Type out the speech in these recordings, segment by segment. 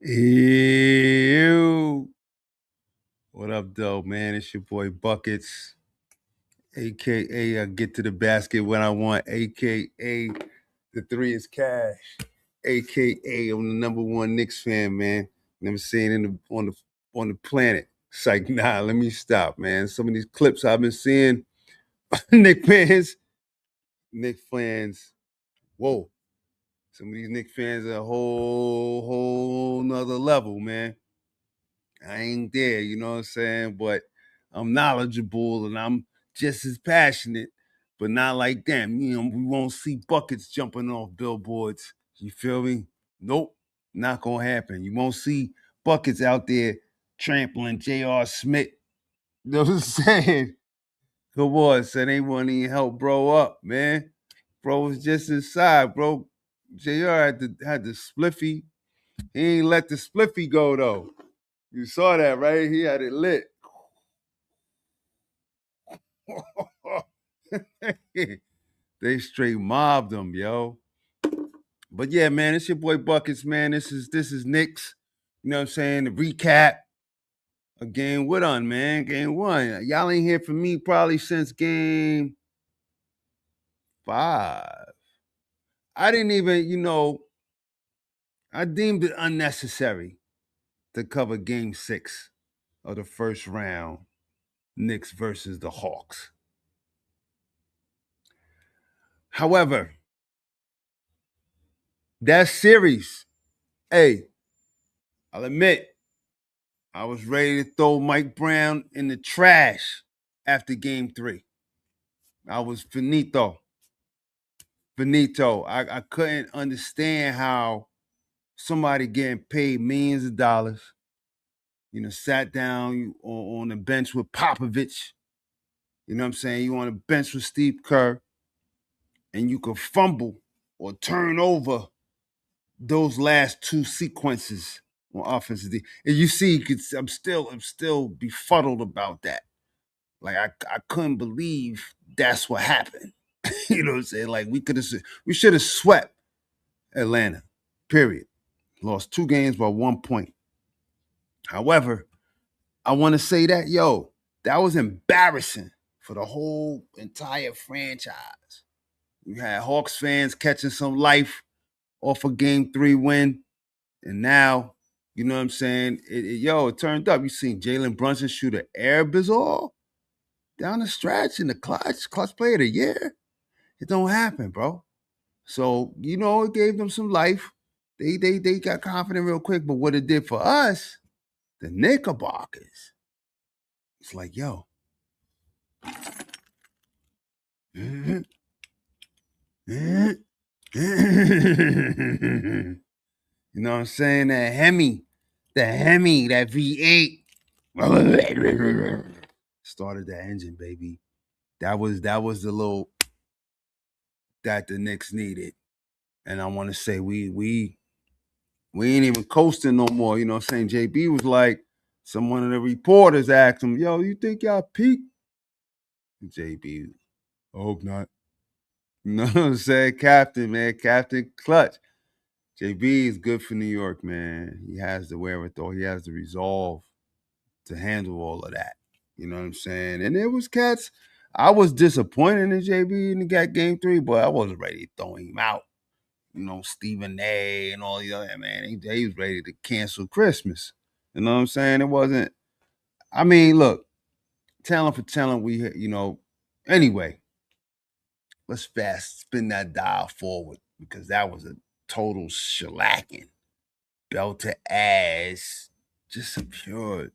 Ew. What up, though, man? It's your boy Buckets, aka I get to the basket when I want, aka the three is cash, aka I'm the number one Knicks fan, man. Never seen on the planet. It's like, nah, let me stop, man. Some of these clips I've been seeing, Knicks fans, Knicks fans, whoa. Some of these Knicks fans are a whole nother level, man. I ain't there, you know what I'm saying? But I'm knowledgeable and I'm just as passionate, but not like them. We won't see buckets jumping off billboards. You feel me? Nope, not gonna happen. You won't see buckets out there trampling J.R. Smith. You know what I'm saying? Come on, son. They want to help bro up, man. Bro was just inside, bro. JR had the spliffy. He ain't let the spliffy go though. You saw that, right? He had it lit. They straight mobbed him, yo. But yeah, man, it's your boy Buckets, man. This is Knicks. You know what I'm saying? The recap of game one, man. Game one. Y'all ain't hear from me probably since game 5. I didn't even, I deemed it unnecessary to cover game 6 of the first round, Knicks versus the Hawks. However, that series, hey, I'll admit, I was ready to throw Mike Brown in the trash after game 3. I was finito. Finito. I couldn't understand how somebody getting paid millions of dollars, sat down on the bench with Popovich. You know what I'm saying? You on the bench with Steve Kerr, and you could fumble or turn over those last two sequences on offensive. And you see, I'm still befuddled about that. Like I couldn't believe that's what happened. You know what I'm saying? Like we should have swept Atlanta. Period. Lost 2 games by 1 point. However, I want to say that that was embarrassing for the whole entire franchise. You had Hawks fans catching some life off a game 3 win, and now you know what I'm saying. It turned up. You seen Jalen Brunson shoot an air bizzle down the stretch in the clutch play of the year. It don't happen, bro. So it gave them some life. They got confident real quick. But what it did for us, the Knickerbockers, it's like you know what I'm saying? That V8 started that engine, baby. That was the little that the Knicks needed. And I want to say we ain't even coasting no more. You know what I'm saying? JB was like, one of the reporters asked him, yo, you think y'all peaked? JB, I hope not. You know what I'm saying? Captain, man, Captain Clutch. JB is good for New York, man. He has the wherewithal, he has the resolve to handle all of that. You know what I'm saying? And there was cats. I was disappointed in JB in the game 3, but I wasn't ready to throw him out. Stephen A and all the other man. He was ready to cancel Christmas. You know what I'm saying? It wasn't. I mean, look, talent for talent. Anyway, let's fast spin that dial forward because that was a total shellacking, belt to ass, just a pure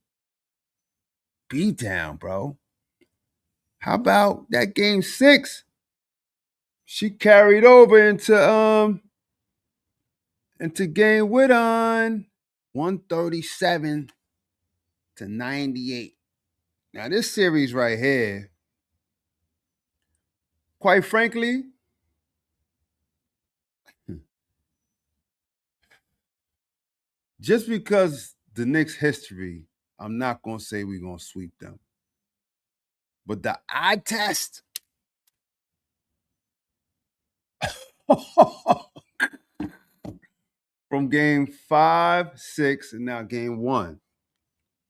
beatdown, bro. How about that game 6? She carried over into game with on 137 to 98. Now this series right here, quite frankly, just because the Knicks history, I'm not gonna say we're gonna sweep them. But the eye test, from game 5, 6, and now game 1.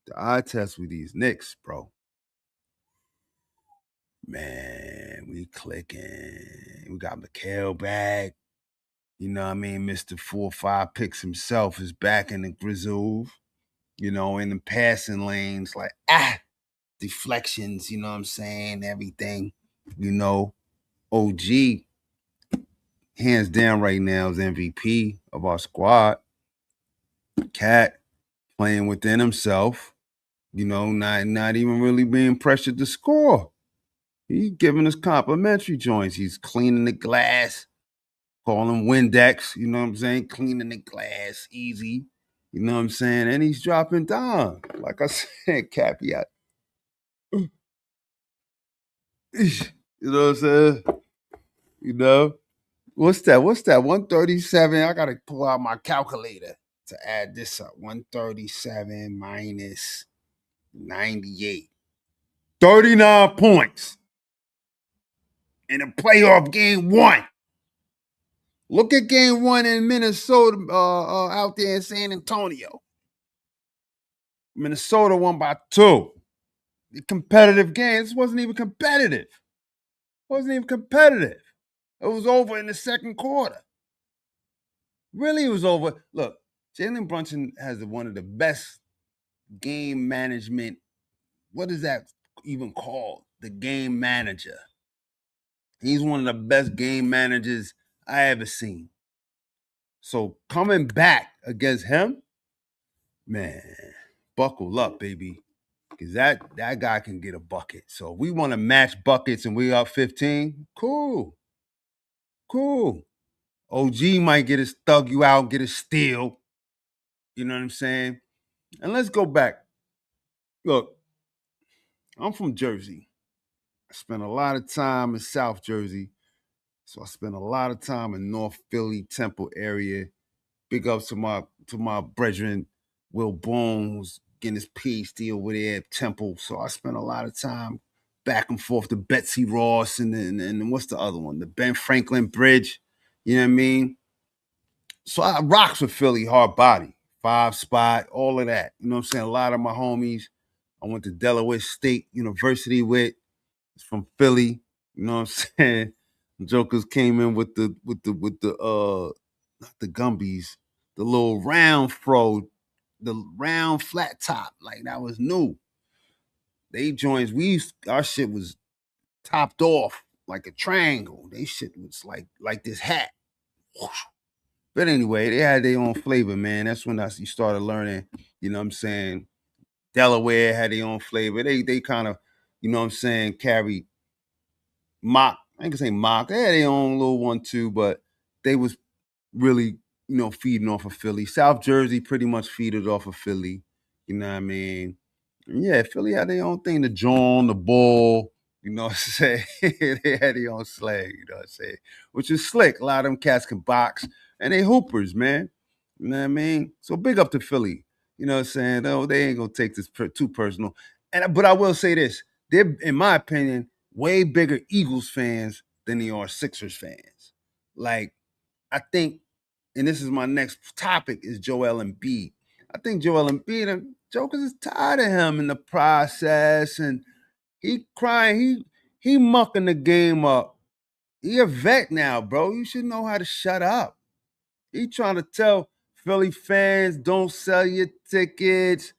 The eye test with these Knicks, bro. Man, we clicking. We got Mikal back. You know what I mean? Mr. 4-5 picks himself is back in the grizzle. You know, in the passing lanes, like, deflections, you know what I'm saying? Everything. You know, OG, hands down right now, is MVP of our squad. Cat playing within himself, you know, not even really being pressured to score. He's giving us complimentary joints. He's cleaning the glass, calling Windex, you know what I'm saying? Cleaning the glass, easy. You know what I'm saying? And he's dropping down. Like I said, caveat. You know what I'm saying? You know? What's that? 137. I gotta pull out my calculator to add this up. 137 minus 98. 39 points in a playoff game 1. Look at game 1 in Minnesota out there in San Antonio. Minnesota won by 2. The competitive game. This wasn't even competitive. It was over in the second quarter. Really, it was over. Look, Jalen Brunson has one of the best game management. What is that even called? The game manager. He's one of the best game managers I ever seen. So coming back against him, man, buckle up, baby. Because that guy can get a bucket. So we want to match buckets and we up 15. Cool. OG might get his thug you out, get a steal. You know what I'm saying? And let's go back. Look, I'm from Jersey. I spent a lot of time in South Jersey. So I spent a lot of time in North Philly, Temple area. Big ups to my brethren, Will Bones, getting his PhD over there at Temple. So I spent a lot of time back and forth to Betsy Ross and what's the other one? The Ben Franklin Bridge. You know what I mean? So I rocks with Philly, hard body, 5 spot, all of that. You know what I'm saying? A lot of my homies I went to Delaware State University with. It's from Philly. You know what I'm saying? Jokers came in with the not the Gumbies, the little round fro, the round flat top. Like that was new. They joints, our shit was topped off like a triangle. They shit was like this hat. But anyway, they had their own flavor, man. That's when you started learning, you know what I'm saying? Delaware had their own flavor. They kind of, you know what I'm saying, carried mock. I ain't gonna say mock. They had their own little one too, but they was really, feeding off of Philly. South Jersey pretty much feeded off of Philly. You know what I mean? Yeah, Philly had their own thing. The John, the Ball, you know what I'm saying? They had their own slang, you know what I'm saying? Which is slick. A lot of them cats can box. And they hoopers, man. You know what I mean? So big up to Philly. You know what I'm saying? No, they ain't gonna take this too personal. But I will say this. They're, in my opinion, way bigger Eagles fans than they are Sixers fans. Like, I think, and this is my next topic, is Joel Embiid. I think Joel Embiid and Jokers is tired of him in the process, and he crying, he mucking the game up. He a vet now, bro. You should know how to shut up. He trying to tell Philly fans, don't sell your tickets.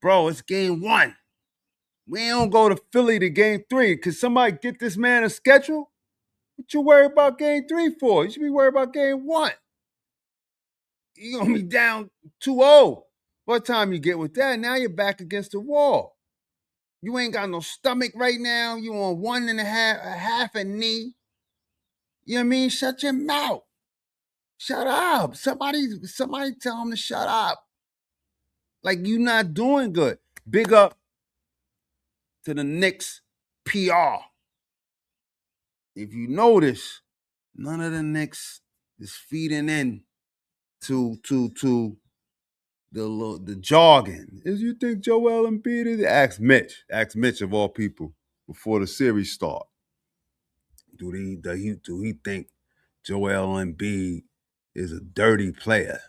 Bro, it's game 1. We don't go to Philly to game 3. Could somebody get this man a schedule? What you worry about game 3 for? You should be worried about game 1. You're going to be down 2-0. What time you get with that? Now you're back against the wall. You ain't got no stomach right now. You on 1.5, a half a knee. You know what I mean? Shut your mouth. Shut up. Somebody tell him to shut up. Like, you not doing good. Big up to the Knicks PR. If you notice, none of the Knicks is feeding in to the jargon. Is you think Joel Embiid is? Ask Mitch. Ask Mitch of all people before the series start. Do he think Joel Embiid is a dirty player?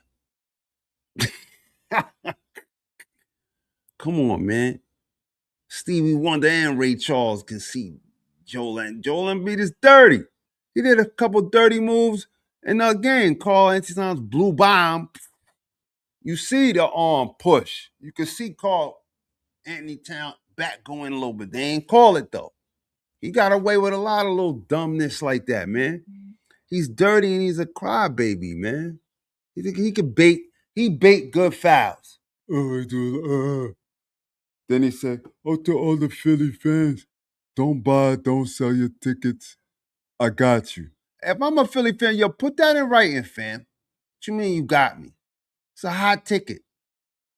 Come on, man. Stevie Wonder and Ray Charles can see Joel Embiid is dirty. He did a couple dirty moves. And again, Karl-Anthony's blue bomb. You see the arm push. You can see Karl-Anthony Town back going a little bit. They ain't call it though. He got away with a lot of little dumbness like that, man. He's dirty and he's a crybaby, man. You think he could bait? He bait good fouls. Then he said, "Oh, to all the Philly fans, don't sell your tickets. I got you." If I'm a Philly fan, yo, put that in writing, fam. What you mean you got me? It's a hot ticket.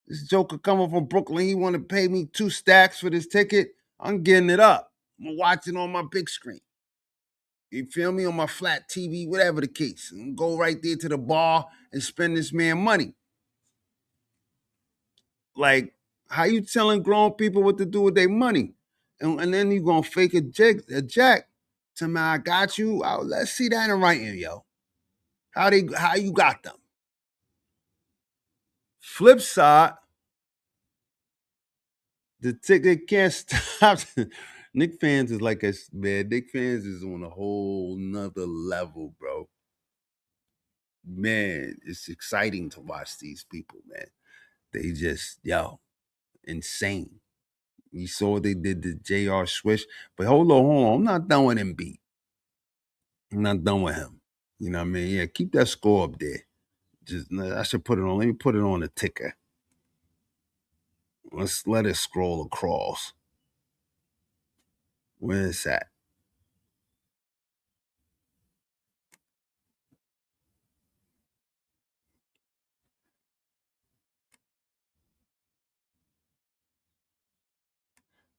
This joker coming from Brooklyn, he want to pay me 2 stacks for this ticket. I'm getting it up. I'm watching on my big screen. You feel me? On my flat TV, whatever the case. And go right there to the bar and spend this man money. Like, how you telling grown people what to do with their money? And then you gonna fake a jack. Tell me I got you. Let's see that in writing, yo. How you got them? Flip side, the ticket can't stop. Knick fans is like a man. Knick fans is on a whole nother level, bro. Man, it's exciting to watch these people, man. They just insane. You saw what they did to J.R. Swish. But hold on. I'm not done with Embiid. I'm not done with him. You know what I mean? Yeah, keep that score up there. I should put it on. Let me put it on the ticker. Let's let it scroll across. Where is that?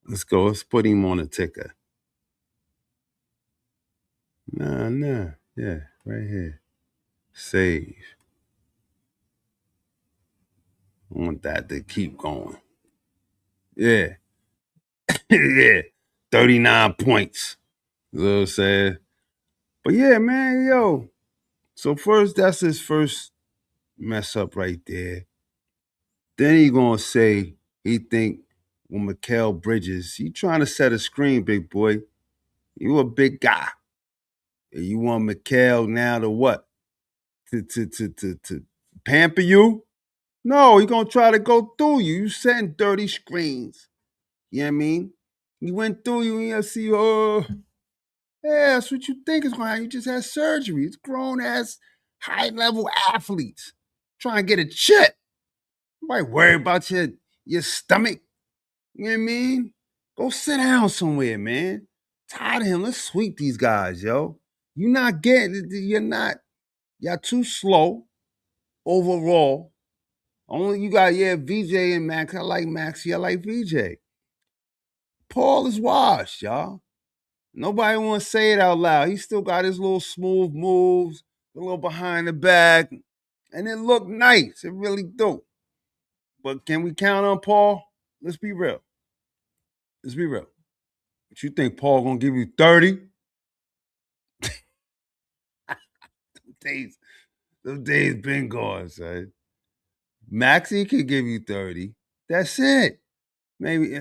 Let's go. Let's put him on the ticker. Nah. Yeah, right here. Save. I want that to keep going. Yeah. Yeah. 39 points. You know what I'm saying? But yeah, man, yo. So first, that's his first mess up right there. Then he gonna say he think with Mikal Bridges, you trying to set a screen, big boy. You a big guy. And you want Mikal now to what? To pamper you? No, he gonna try to go through you. You setting dirty screens. You know what I mean? He went through you and you see, yeah, that's what you think is going to happen. You just had surgery. It's grown ass, high level athletes trying to get a chip. Nobody worry about your stomach. You know what I mean? Go sit down somewhere, man. Tired of him. Let's sweep these guys, yo. You're too slow overall. Only you got, VJ and Max. I like Maxey. I like VJ. Paul is washed, y'all. Nobody want to say it out loud. He still got his little smooth moves, a little behind the back, and it looked nice. It really do. But can we count on Paul? Let's be real. Let's be real. But you think Paul gonna give you 30? Days, those days been gone, son. Maxie can give you 30. That's it. Maybe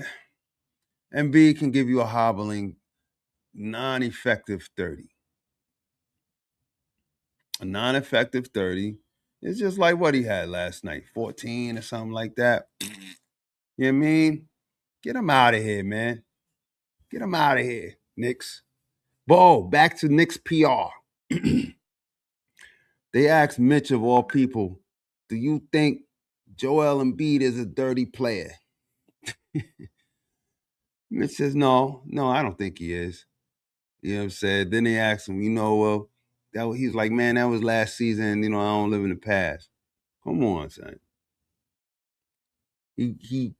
MB can give you a hobbling, non-effective 30. A non-effective 30. It's just like what he had last night, 14 or something like that. You know what I mean? Get him out of here, man. Get him out of here, Knicks. Back to Knicks PR. They asked Mitch of all people, do you think Joel Embiid is a dirty player? Mitch says, no, I don't think he is. You know what I'm saying? Then they asked him, he's like, man, that was last season. I don't live in the past. Come on, son. He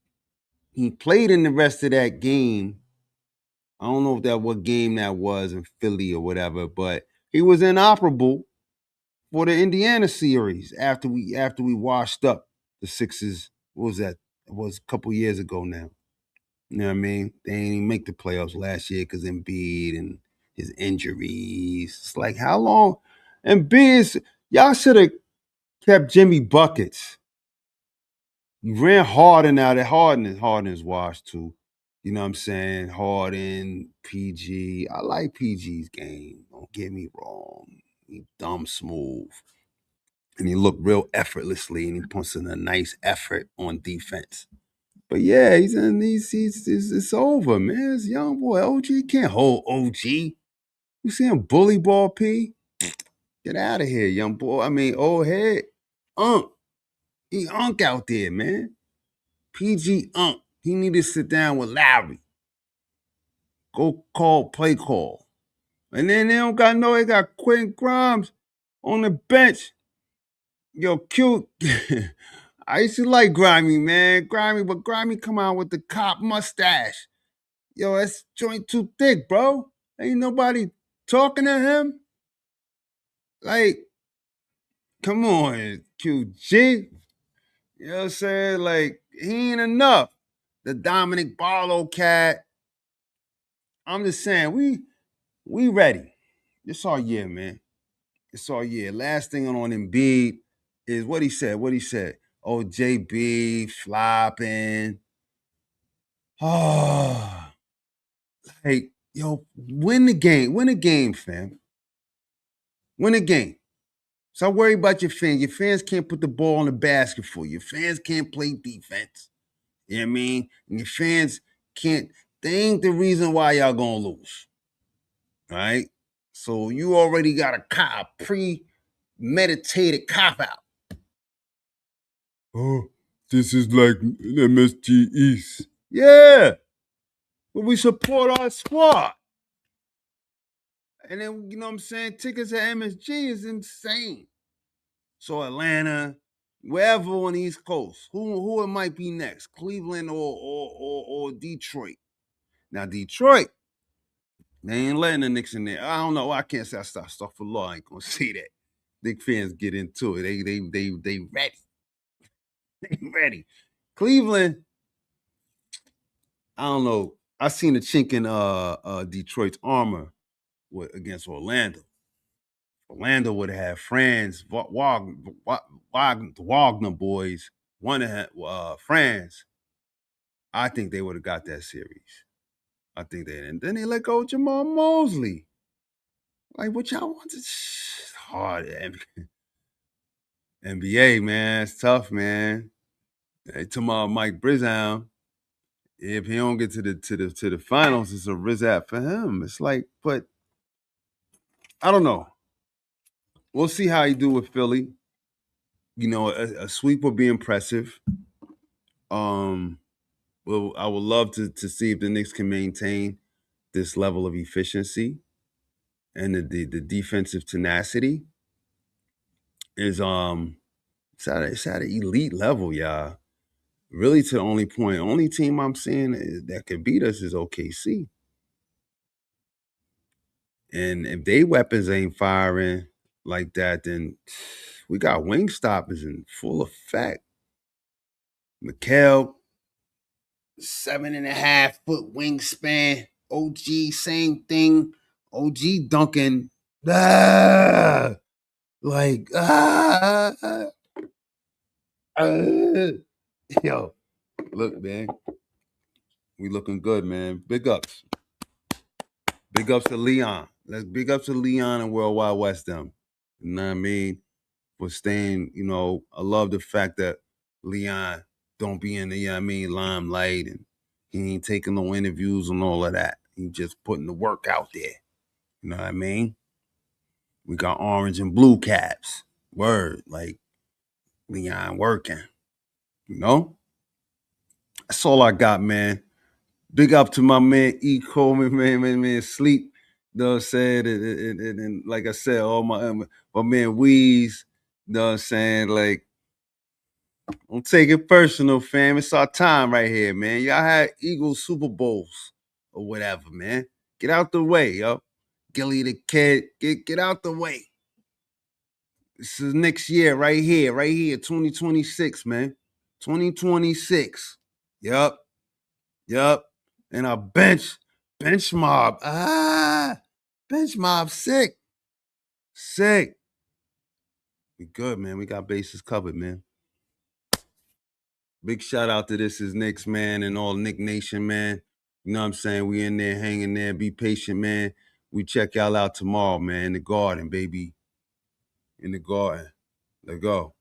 played in the rest of that game. I don't know what game that was in Philly or whatever, but he was inoperable for the Indiana series after we washed up the Sixers. What was that? It was a couple years ago now. You know what I mean? They didn't even make the playoffs last year because Embiid and his injuries. It's like, how long? Y'all should have kept Jimmy Buckets. You ran Harden out at Harden is washed too. You know what I'm saying? Harden, PG. I like PG's game. Don't get me wrong. He dumb smooth. And he looked real effortlessly and he puts in a nice effort on defense. But yeah, it's over, man. It's young boy. OG can't hold OG. You see him bully ball P? Get out of here, young boy. I mean, old head. Unk. He unk out there, man. PG unk. He need to sit down with Lowry. Go call play call. And then they got Quentin Grimes on the bench. Yo, cute. I used to like Grimy, man. But Grimy come out with the cop mustache. Yo, that's joint too thick, bro. Ain't nobody talking to him. Like, come on, QG. You know what I'm saying? Like, he ain't enough. The Dominic Barlow cat. I'm just saying, we ready. It's our year, man. It's all year. Last thing on Embiid is what he said. What he said. Oh, JB flopping. Oh, like, yo, win the game. Win the game, fam. Win the game. Stop worrying about your fans. Your fans can't put the ball in the basket for you. Your fans can't play defense. You know what I mean? And your fans can't. They ain't the reason why y'all gonna lose. All right? So you already got a premeditated cop out. Oh, this is like an MSG East. Yeah, but we support our squad. And then, you know what I'm saying? Tickets at MSG is insane. So Atlanta, wherever on the East Coast, who it might be next, Cleveland or Detroit. Now Detroit, they ain't letting the Knicks in there. I don't know. I can't say I stop stuff for law. I ain't gonna say that. Big fans get into it. They ready. They ready. Cleveland, I don't know. I seen a chink in Detroit's armor against Orlando. Orlando would have had Wagner boys, one of France. I think they would have got that series. I think they and then they let go of Jamal Mosley. Like what y'all want to it's hard. NBA, man, it's tough, man. Hey, tomorrow Mike Brizown, if he don't get to the finals, it's a rizat for him. It's like, but I don't know. We'll see how he do with Philly. You know, a sweep would be impressive. Um, well, I would love to see if the Knicks can maintain this level of efficiency and the defensive tenacity is it's at an elite level, y'all. Really, to the only team I'm seeing that could beat us is OKC. And if they weapons ain't firing like that, then we got wing stoppers in full effect. Mikal, 7.5 foot wingspan. OG, same thing. OG dunking. Ah, like, ah. Yo, look, man. We looking good, man. Big ups. Big ups to Leon. Let's big ups to Leon and Worldwide West them. You know what I mean? For staying, I love the fact that Leon don't be in the, limelight and he ain't taking no interviews and all of that. He just putting the work out there. You know what I mean? We got orange and blue caps. Word. Like Leon working. You know? That's all I got, man. Big up to my man E. Coleman, man, sleep. You know what I'm saying? And like I said, all my man Weeze, you know what I'm saying? Like, don't take it personal, fam. It's our time right here, man. Y'all had Eagles Super Bowls or whatever, man. Get out the way, yo. Gilly the kid, get out the way. This is next year, right here, 2026, man. 2026. Yup. Yup. And our bench mob. Bench mob sick. Sick. We good, man. We got bases covered, man. Big shout out to This Is Knicks, man, and all Knick Nation, man. You know what I'm saying? We in there hanging there. Be patient, man. We check y'all out tomorrow, man. In the garden, baby. In the garden. Let's go.